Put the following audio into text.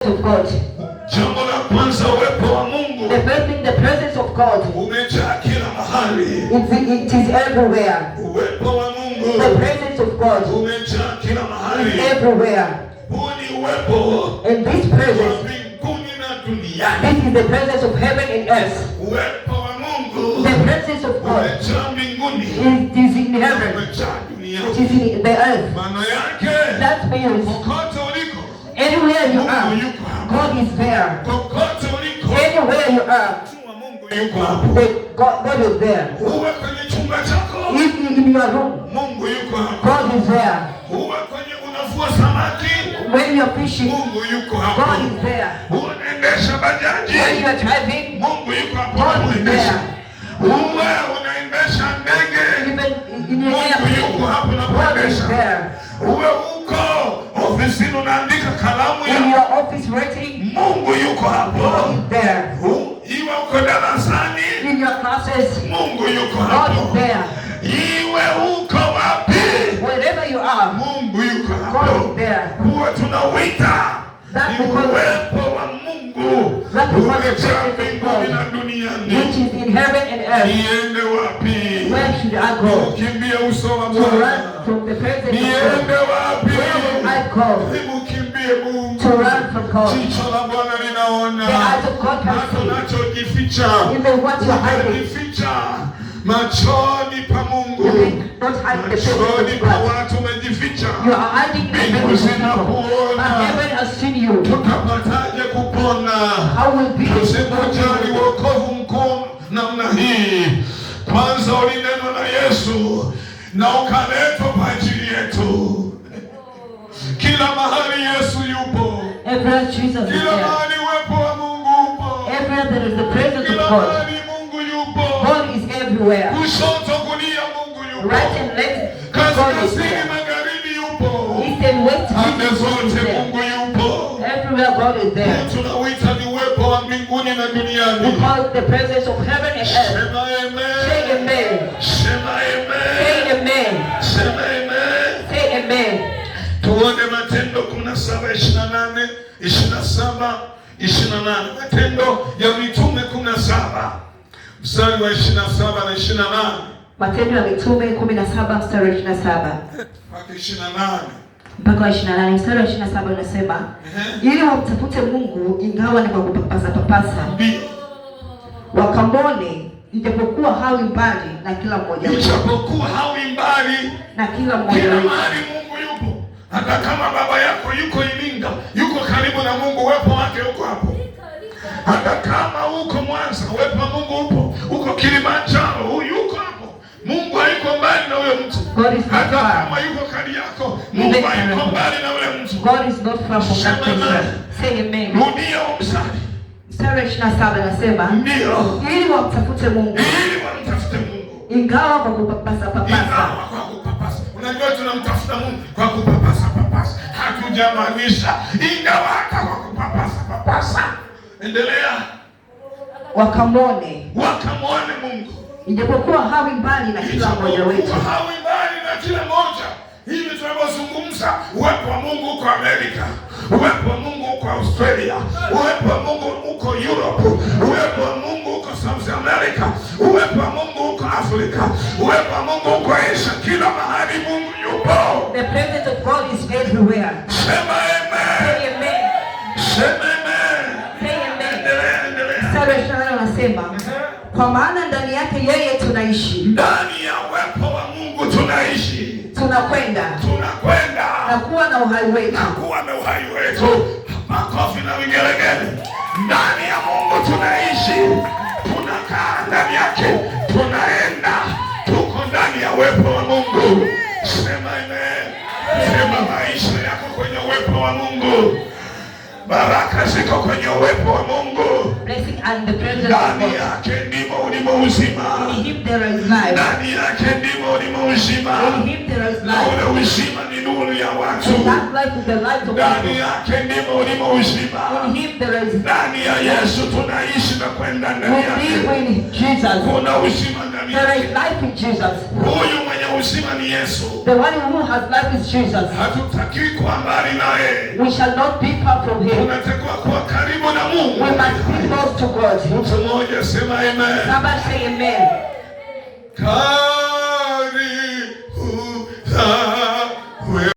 of God. Jambo la kwanza, uwepo wa Mungu. The first thing, the presence of God. Umejaa kila mahali. It is everywhere. Uwepo wa Mungu. The presence of God. Umejaa kila mahali. It's everywhere. Huu ni uwepo. And this presence. Mbinguni na duniani. This is the presence of heaven and earth. Uwepo wa Mungu. The presence of God. Umejaa mbinguni. It is in heaven. Umejaa duniani. It is in the earth. Maana yake. That means. Kokote uliko. Anywhere you are, God is there. Kokote uliko. Anywhere you are, yuko hapo. God is there. Uwe kwenye chumba chako. If you in your room, Mungu yuko hapo. God is there. Uwe kwenye unavua samaki. When you are fishing, Mungu yuko hapo. God is there. Unaendesha bajaji. When you are driving, Mungu yuko hapo. God is there. Uwe unaendesha ndege. Even in your Mungu yuko hapo na God is kuendesha. there. Uwe uko ofisini unaandika kalamu ya. In your office writing, Mungu yuko hapo. God is there. Iwe uko darasani. In your classes, Mungu yuko God hapo. is there. Iwe uko wapi. Wherever you are, Mungu yuko hapo. God is there. Huwa tunawita That ni because uwepo wa Mungu. that is what the Umejaa presence of mbinguni na God, duniani. which is in heaven and earth. Niende wapi? Where should I go? Ukimbie uso wa To Bwana. run from the presence of Niende God. wapi? Where will I go? Hebu kimbie Mungu. To run from God. Jicho la Bwana linaona. The eyes of God can Hata see. unachojificha. Even what you are hiding. Umejificha machoni pa Mungu. You don't hide the presence Machoni of pa God. watu umejificha. You are hiding the presence of people. But heaven has seen you. Tutapataje kupona? How will be Usipojali wokovu mkuu namna hii. Kwanza ulinenwa na Yesu na ukaletwa kwa ajili yetu. Kila mahali Yesu yupo. Everywhere Jesus is Kila there. mahali uwepo wa Mungu upo. Everywhere there is the presence Kila of God. mahali Mungu yupo. God is everywhere. Kushoto kulia Mungu yupo. Right and left, God is Kaskazini there. magharibi yupo. East and west, Pande Jesus is zote there. Mungu yupo. Everywhere God is there. Tunawita ni uwepo wa mbinguni na We duniani. call it the presence of heaven and earth. Sema amen. Say amen. Sema Say amen. amen. Sema amen. Say amen. Tuone Matendo 17:28, 27, 28. Matendo ya Mitume 17 mstari wa 27 na 28. Matendo ya Mitume 17 mstari wa 27 mpaka 28. mpaka 28. Mstari wa 27 unasema, ili wamtafute Mungu ingawa ni kwa kupapasa papasa. Ndio. Wakamwone ijapokuwa hawi mbali na kila mmoja wetu. Ijapokuwa hawi mbali Na kila mmoja kila wetu. mahali Mungu yupo. Hata kama baba yako yuko Iringa, yuko karibu na Mungu, uwepo wake uko hapo. Hata kama uko Mwanza, uwepo wa Mungu upo. Uko Kilimanjaro, huyu yuko hapo. Mungu hayuko mbali na huyo mtu. Hata kama yuko karibu yako, Mungu hayuko mbali na huyo mtu. God is not far from that person. Say amen. Rudia mstari. Mstari wa 27 nasema, Ndio. ili wamtafute Mungu Ili wamtafute Mungu. ingawa kwa kupapasa papasa. Ingawa kwa kupapasa. Unajua tunamtafuta Mungu kwa kupapasa papasa. Hatujamaanisha ingawa hata kwa kupapasa papasa. Endelea. Wakamwone Mungu. ijapokuwa hawi mbali na kila mmoja wetu. Hawi mbali na kila mmoja. Hivi tunavyozungumza, uwepo wa Mungu uko Amerika, uwepo wa Mungu uko Australia, uwepo wa Mungu uko Europe, uwepo wa Mungu uko South America, uwepo wa Mungu uko Afrika, uwepo wa Mungu uko Asia. Kila mahali Mungu yupo. The presence of God is everywhere. Sema amen. Say amen. Sema amen. Say amen. Endelea. Mstari wa 28 unasema, kwa maana ndani yake yeye tunaishi. Ndani ya uwepo wa Mungu tunaishi. Tunakwenda na kuwa na uhai wetu. Makofi na vigelegele. Ndani ya Mungu tunaishi. Tunakaa ndani yake. Tunaenda. Tuko ndani ya uwepo wa Mungu. Sema amen. Sema maisha yako kwenye uwepo wa Mungu. Baraka ziko kwenye uwepo wa Mungu. Blessing and the presence of God. Ndani yake ndimo ulimo uzima. In him there is life. Ndani yake ndimo ulimo uzima. In him there is Na life. ule uzima ni nuru nuru ya watu. That light is the light of Ndani people. yake ndimo ulimo uzima. In him there is. Ndani ya Yesu tunaishi na kwenda ndani We yake. live in Jesus. Kuna uzima ndani There is yake. life in Jesus. Huyu mwenye uzima ni Yesu. The one who has life is Jesus. Hatutaki kuwa mbali naye. We shall not be far from him. Tunatakiwa kuwa karibu na Mungu. We must be close to God. Mtu mmoja sema amen. Somebody say amen.